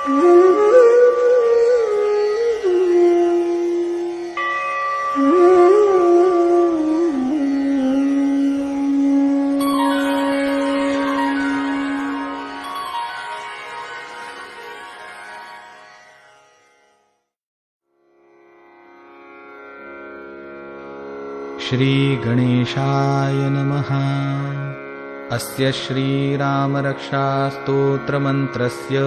श्रीगणेशाय नमः। अस्य श्रीरामरक्षास्तोत्रमन्त्रस्य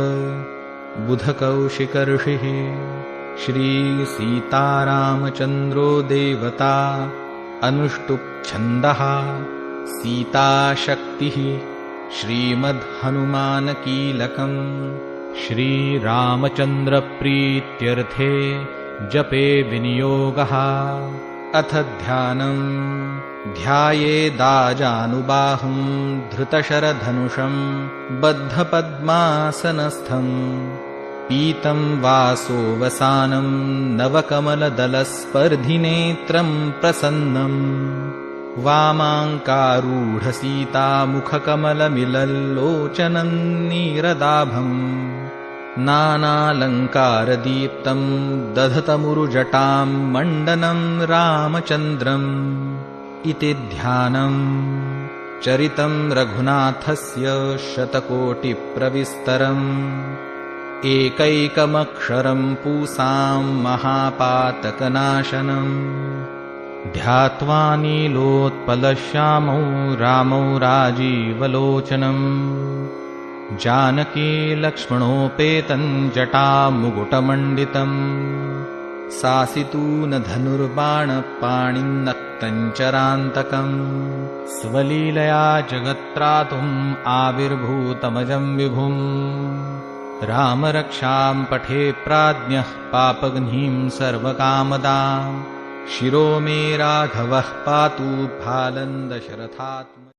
बुधकौशिकऋषिः श्रीसीतारामचन्द्रो देवता अनुष्टुप्छन्दः सीताशक्तिः श्रीमद्हनुमानकीलकम् श्रीरामचन्द्रप्रीत्यर्थे जपे विनियोगः। अथ ध्यानम्। ध्यायेदाजानुबाहुं धृतशरधनुषं बद्धपद्मासनस्थम् पीतं वासोवसानं नवकमलदलस्पर्धिनेत्रं प्रसन्नम् वामाङ्कारूढसीतामुखकमलमिलल्लोचनं नीरदाभम् नानालङ्कारदीप्तं दधतमुरुजटां मण्डनं रामचन्द्रम् इति ध्यानम्। चरितं रघुनाथस्य शतकोटिप्रविस्तरम् एकैकमक्षरं पूसां महापातकनाशनम् ध्यात्वा नीलोत्पलश्यामौ रामौ राजीवलोचनम् जानकी लक्ष्मणोपेतं जटामुकुटमण्डितम् सासितूनधनुर्बाणपाणिन्नक्तं चरान्तकम् स्वलीलया जगत्त्रातुम् आविर्भूतमजं विभुम् रामरक्षां पठे प्राज्ञः पापघ्नीं सर्वकामदां शिरो मे राघवः पातु फालं दशरथात्मजः।